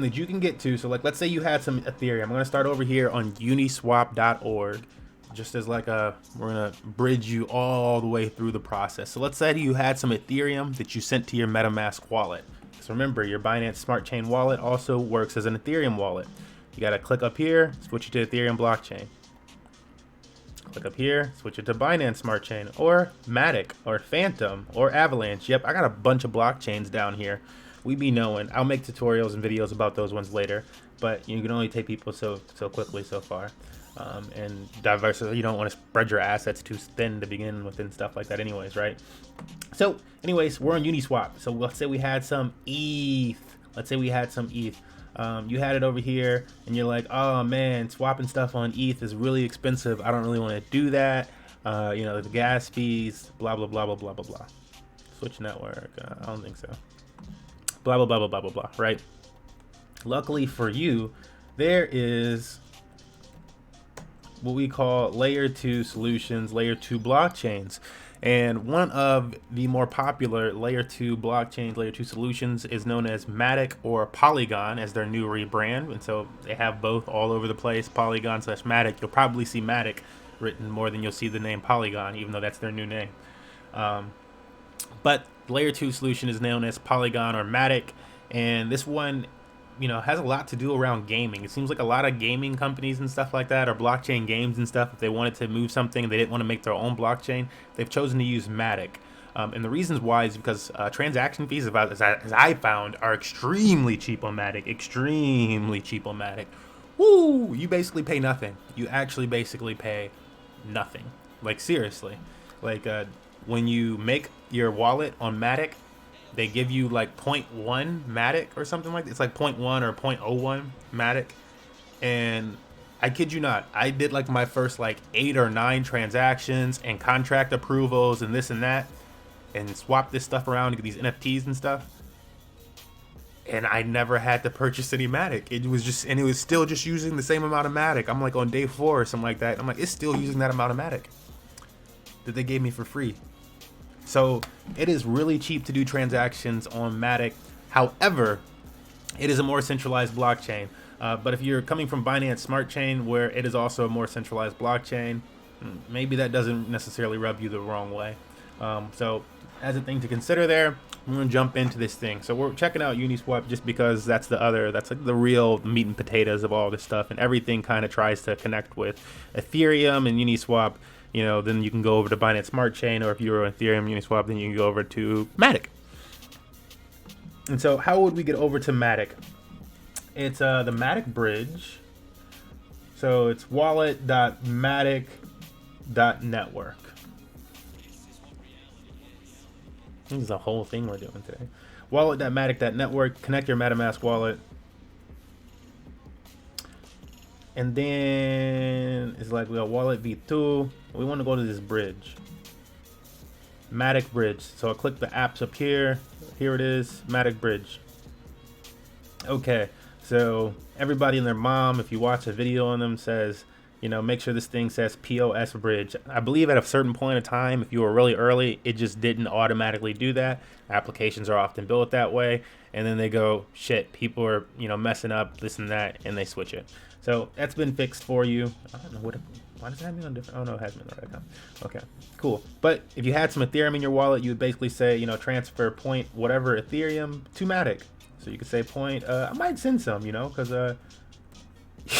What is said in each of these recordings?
that you can get to. So like, let's say you had some Ethereum. I'm going to start over here on uniswap.org. Just as like we're going to bridge you all the way through the process. So let's say you had some Ethereum that you sent to your MetaMask wallet. So remember, your Binance Smart Chain wallet also works as an Ethereum wallet. You got to click up here, switch it to Ethereum blockchain. Click up here, switch it to Binance Smart Chain, or Matic, or Phantom, or Avalanche. Yep, I got a bunch of blockchains down here. We be knowing. I'll make tutorials and videos about those ones later, but you can only take people so quickly so far. And diversity, you don't want to spread your assets too thin to begin with and stuff like that anyways, right? So anyways, we're on Uniswap. So let's say we had some ETH. You had it over here and you're like, oh man, swapping stuff on ETH is really expensive. I don't really want to do that. You know, the gas fees, blah, blah, blah, blah, blah, blah, blah. Switch network. I don't think so. Blah, blah, blah, blah, blah, blah, blah, right? Luckily for you, there is what we call layer 2 solutions, layer 2 blockchains. And one of the more popular layer 2 blockchains, layer 2 solutions is known as Matic or Polygon as their new rebrand. And so they have both all over the place, Polygon / Matic. You'll probably see Matic written more than you'll see the name Polygon, even though that's their new name. But layer 2 solution is known as Polygon or Matic. And this one, you know, has a lot to do around gaming. It seems like a lot of gaming companies and stuff like that, or blockchain games and stuff, if they wanted to move something, they didn't want to make their own blockchain, they've chosen to use Matic. And the reasons why is because transaction fees, as I found, are extremely cheap on Matic. Extremely cheap on Matic. Woo! You basically pay nothing. You actually basically pay nothing. Like, seriously. Like, when you make your wallet on Matic, they give you like 0.1 Matic or something like that. It's like 0.1 or 0.01 Matic. And I kid you not, I did like my first like 8 or 9 transactions and contract approvals and this and that, and swap this stuff around to get these NFTs and stuff. And I never had to purchase any Matic. It was still just using the same amount of Matic. I'm like on day 4 or something like that. I'm like, it's still using that amount of Matic that they gave me for free. So it is really cheap to do transactions on Matic. However, it is a more centralized blockchain. But if you're coming from Binance Smart Chain, where it is also a more centralized blockchain, maybe that doesn't necessarily rub you the wrong way. So as a thing to consider there, I'm going to jump into this thing. So we're checking out Uniswap just because that's like the real meat and potatoes of all this stuff. And everything kind of tries to connect with Ethereum and Uniswap. You know, then you can go over to Binance Smart Chain, or if you're on Ethereum Uniswap, then you can go over to Matic. And so how would we get over to Matic? It's the Matic bridge. So it's wallet.matic.network. This is a whole thing we're doing today. Wallet.matic.network. Connect your MetaMask wallet. And then it's like we got wallet v2. We want to go to this bridge, Matic bridge. So I click the apps up here. Here it is, Matic bridge. Okay, so everybody and their mom, if you watch a video on them, says, you know, make sure this thing says POS bridge. I believe at a certain point of time, if you were really early, it just didn't automatically do that. Applications are often built that way, and then they go, shit, people are, you know, messing up this and that, and they switch it. So that's been fixed for you. I don't know why does it have me on different? Oh no, it has me on the right account. Okay, cool. But if you had some Ethereum in your wallet, you would basically say, you know, transfer point whatever Ethereum to Matic. So you could say point. I might send some, you know, because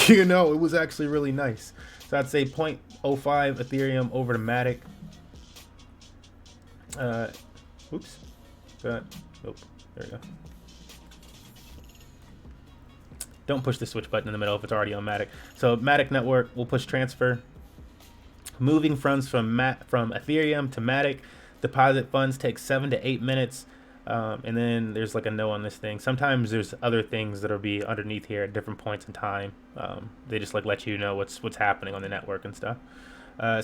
you know, it was actually really nice. So I'd say 0.05 Ethereum over to Matic. Oops. Oh, there we go. Don't push the switch button in the middle if it's already on Matic. So Matic network, we'll push transfer. Moving funds from Ethereum to Matic. Deposit funds takes 7 to 8 minutes. And then there's like a no on this thing. Sometimes there's other things that'll be underneath here at different points in time. They just like let you know what's happening on the network and stuff.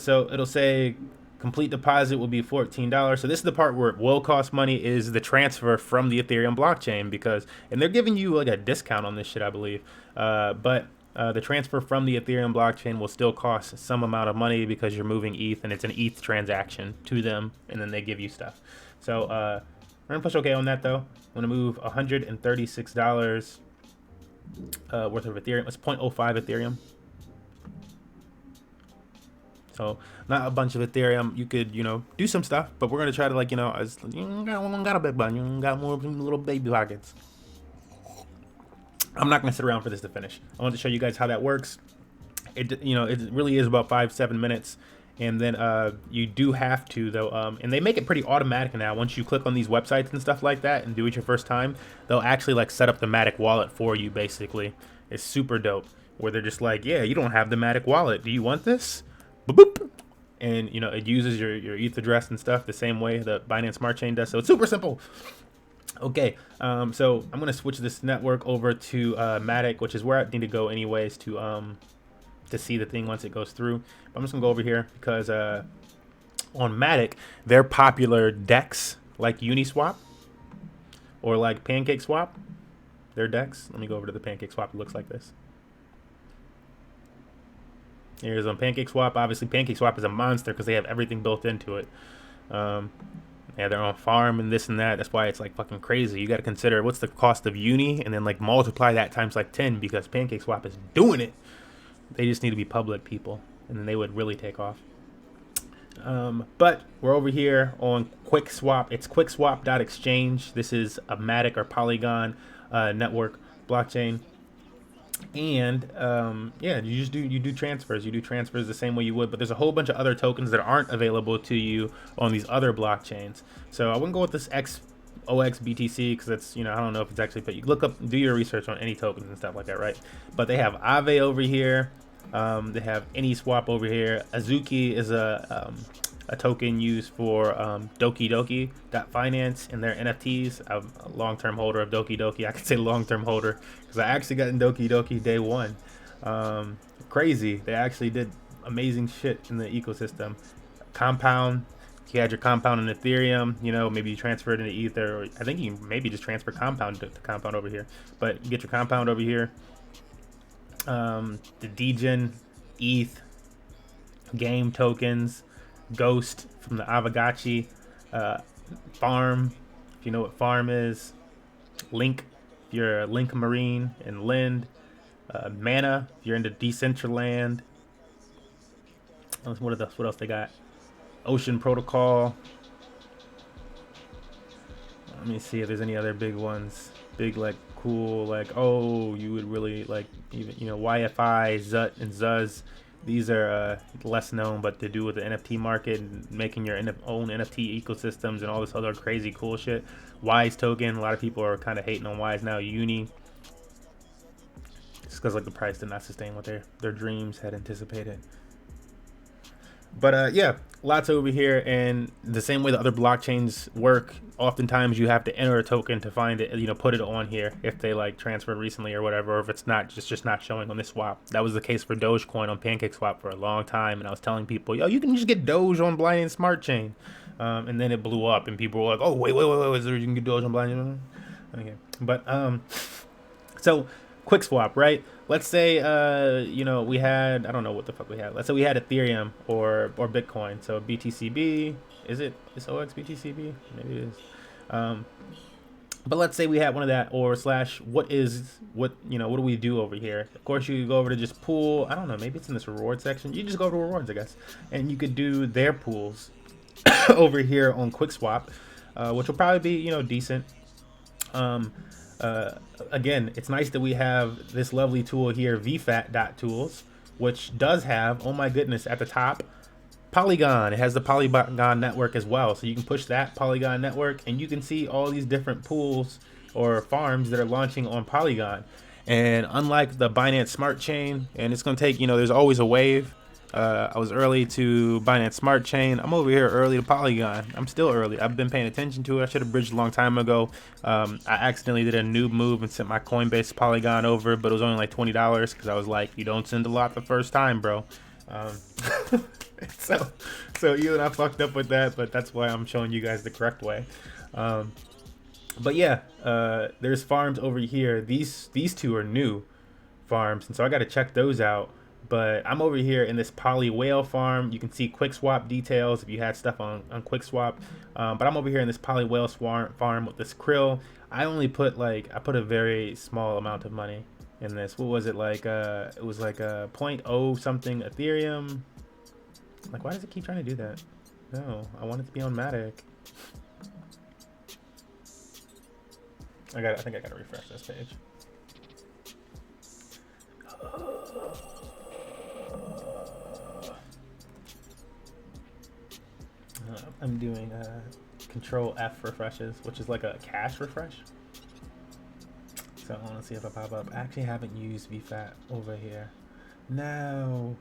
So it'll say complete deposit will be $14. So this is the part where it will cost money, is the transfer from the Ethereum blockchain, and they're giving you like a discount on this shit, I believe. But the transfer from the Ethereum blockchain will still cost some amount of money because you're moving ETH, and it's an ETH transaction to them, and then they give you stuff. So we're gonna push OK on that though. I'm gonna move $136 worth of Ethereum. It's 0.05 Ethereum. So not a bunch of Ethereum. You could, do some stuff, but we're gonna try to, like, as you got a big bun, you got more little baby pockets. I'm not gonna sit around for this to finish. I want to show you guys how that works. It really is about 5-7 minutes, and then you do have to though, and they make it pretty automatic now. Once you click on these websites and stuff like that and do it your first time, they'll actually like set up the Matic wallet for you. Basically, it's super dope. Where they're just like, yeah, you don't have the Matic wallet. Do you want this? Boop, boop. And it uses your ETH address and stuff the same way the Binance Smart Chain does. So it's super simple. Okay, so I'm gonna switch this network over to Matic, which is where I need to go anyways to see the thing once it goes through. But I'm just gonna go over here because on Matic, they're popular DEX like Uniswap or like PancakeSwap. Their DEX. Let me go over to the PancakeSwap. It looks like this. Here's on PancakeSwap. Obviously, PancakeSwap is a monster because they have everything built into it. Yeah, their own farm and this and that. That's why it's like fucking crazy. You got to consider what's the cost of Uni and then like multiply that times like 10 because PancakeSwap is doing it. They just need to be public people, and then they would really take off. But we're over here on QuickSwap. It's QuickSwap.exchange. This is a Matic or Polygon network blockchain. And yeah, you do transfers. You do transfers the same way you would, but there's a whole bunch of other tokens that aren't available to you on these other blockchains. So I wouldn't go with this XOXBTC because that's, I don't know if it's actually, but you look up, do your research on any tokens and stuff like that, right? But they have Aave over here. They have AnySwap over here. Azuki is a token used for Doki Doki.finance and their NFTs. I'm a long-term holder of Doki Doki. I can say long-term holder because I actually got in Doki Doki day one. Crazy. They actually did amazing shit in the ecosystem. Compound. You had your Compound in Ethereum. Maybe you transfer it into Ether. Or I think you maybe just transfer Compound to Compound over here. But you get your Compound over here. The Degen, ETH, game tokens, Ghost from the Avagachi, Farm, if you know what Farm is, Link, if you're a Link Marine, and Lind, Mana, if you're into Decentraland. What else they got? Ocean Protocol. Let me see if there's any other big ones. Big, like, cool, like, oh, you would really like, even, YFI, Zut, and Zuz. These are less known, but to do with the NFT market and making your own NFT ecosystems and all this other crazy cool shit. Wise token, a lot of people are kind of hating on Wise now. Uni, just because like the price did not sustain what their dreams had anticipated. But yeah, lots over here, and the same way the other blockchains work, oftentimes you have to enter a token to find it, put it on here if they like transferred recently or whatever, or if it's not just not showing on this swap. That was the case for Dogecoin on PancakeSwap for a long time, and I was telling people, yo, you can just get Doge on Binance Smart Chain, and then it blew up, and people were like, oh, wait, is there, you can get Doge on Binance? Okay, but so QuickSwap, right? Let's say we had, I don't know what the fuck we had. Let's say we had Ethereum or Bitcoin. So BTCB, is OX BTCB? Maybe it is. But let's say we had one of that, or slash what do we do over here? Of course, you go over to just pool. I don't know, maybe it's in this reward section. You just go to rewards, I guess, and you could do their pools over here on QuickSwap, which will probably be decent. Again, it's nice that we have this lovely tool here, vfat.tools, which does have, oh my goodness, at the top, Polygon. It has the Polygon network as well, so you can push that Polygon network and you can see all these different pools or farms that are launching on Polygon. And unlike the Binance Smart Chain, and it's going to take, there's always a wave. I was early to Binance Smart Chain. I'm over here early to Polygon. I'm still early. I've been paying attention to it. I should have bridged a long time ago. I accidentally did a noob move and sent my Coinbase Polygon over, but it was only like $20 because I was like, you don't send a lot the first time, bro. So you and I fucked up with that, but that's why I'm showing you guys the correct way. But yeah, there's farms over here. These two are new farms, and so I got to check those out. But I'm over here in this PolyWhale farm. You can see QuickSwap details if you had stuff on QuickSwap. But I'm over here in this PolyWhale farm with this KRILL. I only put I put a very small amount of money. in this. What was it like? It was like a 0.0 something Ethereum. Like, why does it keep trying to do that? No, I want it to be on Matic. I think I gotta refresh this page. I'm doing Control F refreshes, which is like a cache refresh. So I want to see if I pop up. I actually haven't used VFAT over here. No.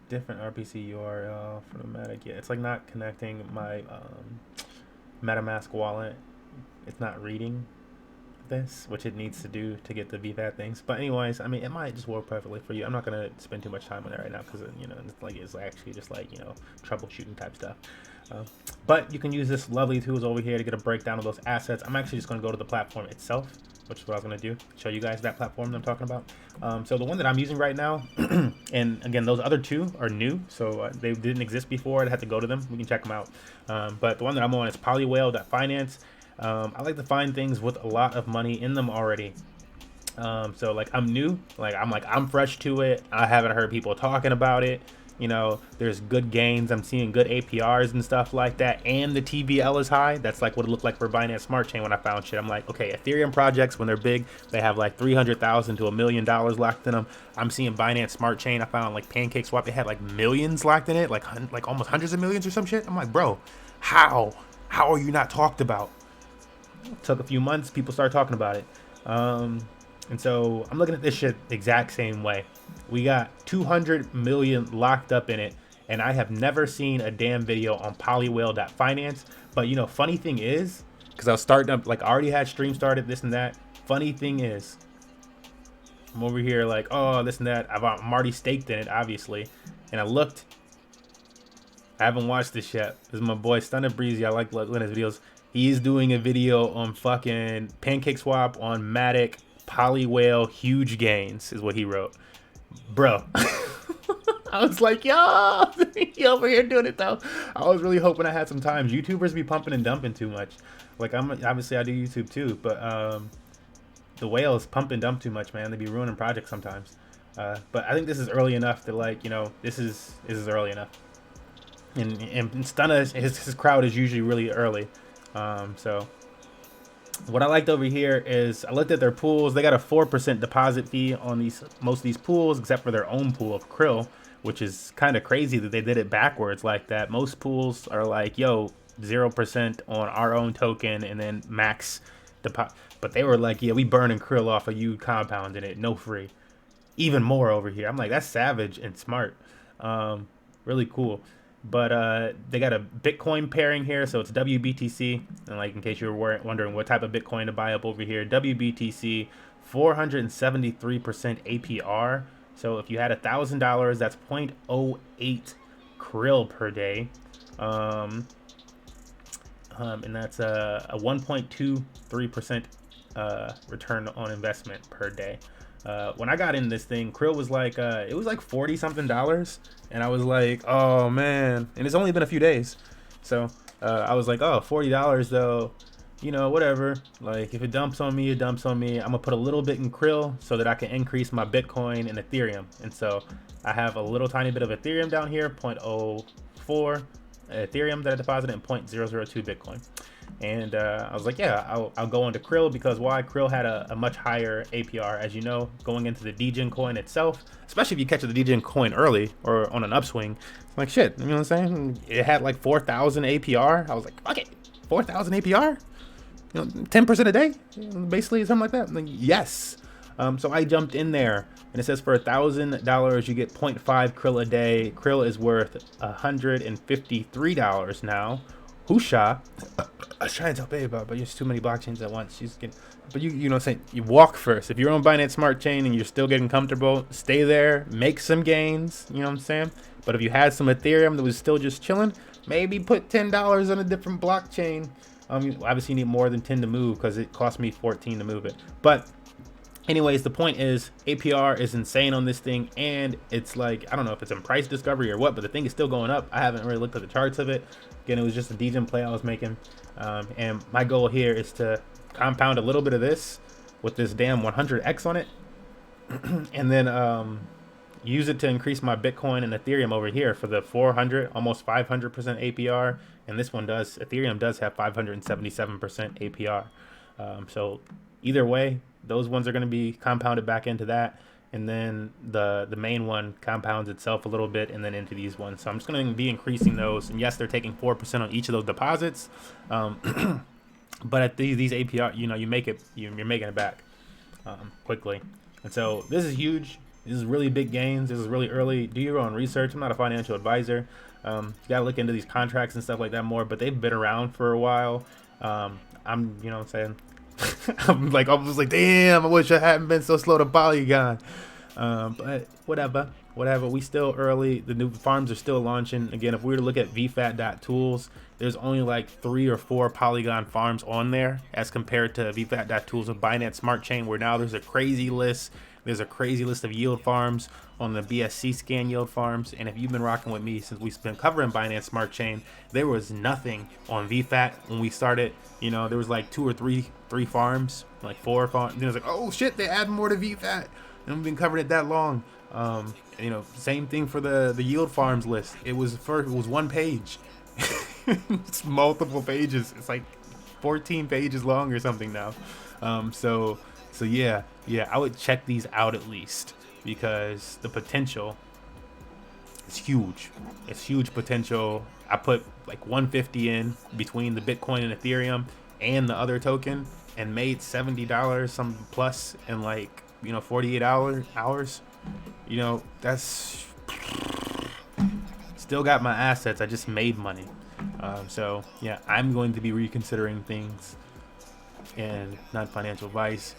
Different RPC URL for the Matic. Yeah, it's like not connecting my MetaMask wallet. It's not reading this, which it needs to do to get the VFAT things. But anyways, I mean, it might just work perfectly for you. I'm not gonna spend too much time on it right now because it's actually just like troubleshooting type stuff. But you can use this lovely tools over here to get a breakdown of those assets. I'm actually just gonna go to the platform itself, which is what I was gonna do, show you guys that platform that I'm talking about. So the one that I'm using right now, and again, those other two are new, so they didn't exist before. I had to go to them. We can check them out. But the one that I'm on is PolyWhale.finance. I like to find things with a lot of money in them already. So like I'm new, I'm fresh to it. I haven't heard people talking about it. There's good gains. I'm seeing good APRs and stuff like that, and the TVL is high. That's like what it looked like for Binance Smart Chain when I found shit. I'm like, okay, Ethereum projects, when they're big, they have like $300,000 to $1 million locked in them. I'm seeing Binance Smart Chain. I found like PancakeSwap, they had like millions locked in it, like almost hundreds of millions or some shit. I'm like, bro, how are you not talked about? It took a few months, people started talking about it. And so I'm looking at this shit the exact same way. We got 200 million locked up in it, and I have never seen a damn video on PolyWhale.finance. But funny thing is, because I was starting up, like I already had stream started, this and that. Funny thing is, I'm over here like, oh, this and that. I'm already staked in it, obviously. And I looked. I haven't watched this yet. This is my boy Stunner Breezy. I like looking at his videos. He's doing a video on fucking PancakeSwap on Matic. PolyWhale huge gains is what he wrote, bro. I was like, yo, he over here doing it though. I was really hoping I had some time. YouTubers be pumping and dumping too much. Like obviously I do YouTube too, but the whales pump and dump too much, man. They be ruining projects sometimes. But I think this is early enough that this is early enough. And Stunner, his crowd is usually really early. So what I liked over here is I looked at their pools. They got a 4% deposit fee on most of these pools, except for their own pool of KRILL, which is kind of crazy that they did it backwards like that. Most pools are like, yo, 0% on our own token and then max deposit. But they were like, yeah, we burning KRILL off of you compounding it, no free. Even more over here. I'm like, that's savage and smart. Really cool. But they got a Bitcoin pairing here, so it's WBTC. And like in case you were wondering what type of Bitcoin to buy up over here, WBTC, 473% APR. So if you had $1,000, that's 0.08 KRILL per day. And that's a 1.23% return on investment per day. When I got in this thing, KRILL was like, it was like $40 something, and I was like, oh man, and it's only been a few days, so I was like, oh, $40 though, whatever. Like if it dumps on me, it dumps on me. I'm gonna put a little bit in KRILL so that I can increase my Bitcoin and Ethereum, and so I have a little tiny bit of Ethereum down here, 0.04 Ethereum that I deposited, and 0.002 Bitcoin. And I was like, yeah, I'll go into KRILL because why? KRILL had a much higher APR, as you know, going into the DGen coin itself, especially if you catch the DGen coin early or on an upswing. Like shit, you know what I'm saying? It had like 4,000 APR. I was like, fuck it, 4,000 APR? 10% a day? Basically, something like that. I'm like, yes. So I jumped in there, and it says for $1,000 you get 0.5 KRILL a day. KRILL is worth $153 now. Whoosha. I was trying to tell Babe about, but there's too many blockchains at once. But you know what I'm saying? You walk first. If you're on Binance Smart Chain and you're still getting comfortable, stay there, make some gains. You know what I'm saying? But if you had some Ethereum that was still just chilling, maybe put $10 on a different blockchain. Obviously you need more than 10 to move because it cost me 14 to move it. But anyways, the point is APR is insane on this thing, and it's like, I don't know if it's in price discovery or what, but the thing is still going up. I haven't really looked at the charts of it. Again, it was just a DGen play I was making, and my goal here is to compound a little bit of this with this damn 100x on it, and then use it to increase my Bitcoin and Ethereum over here for the 400, almost 500% APR. And this one does, Ethereum does have 577% APR. So either way, those ones are going to be compounded back into that. And then the main one compounds itself a little bit and then into these ones. So I'm just going to be increasing those. And yes, they're taking 4% on each of those deposits. But at these APR, you know, you're making it back quickly. And so this is huge. This is really big gains. This is really early. Do your own research. I'm not a financial advisor. You got to look into these contracts and stuff like that more, but they've been around for a while. I'm, you know what I'm saying? I'm like, almost like, damn, I wish I hadn't been so slow to Polygon. But whatever. We still early. The new farms are still launching. Again, if we were to look at vfat.tools, there's only like 3 or 4 Polygon farms on there as compared to vfat.tools with Binance Smart Chain, where now there's a crazy list. There's a crazy list of yield farms on the BSC scan yield farms. And if you've been rocking with me since we've been covering Binance Smart Chain, there was nothing on VFAT when we started. You know, there was like 2 or 3 farms, like 4 farms. And it was like, oh shit, they add more to VFAT. And we've been covering it that long. You know, same thing for the yield farms list. It was 1 page. It's multiple pages. It's like 14 pages long or something now. So yeah, I would check these out at least, because the potential is huge. It's huge potential. I put like 150 in between the Bitcoin and Ethereum and the other token and made $70 some plus in like, you know, 48 hours. You know, that's still got my assets. I just made money. So yeah, I'm going to be reconsidering things, and not financial advice.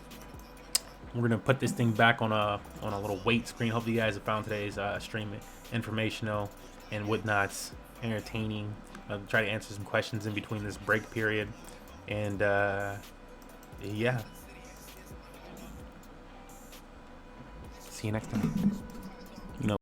We're gonna put this thing back on a little wait screen. Hopefully you guys have found today's stream informational and whatnots entertaining. I'll try to answer some questions in between this break period, and yeah, see you next time. You know.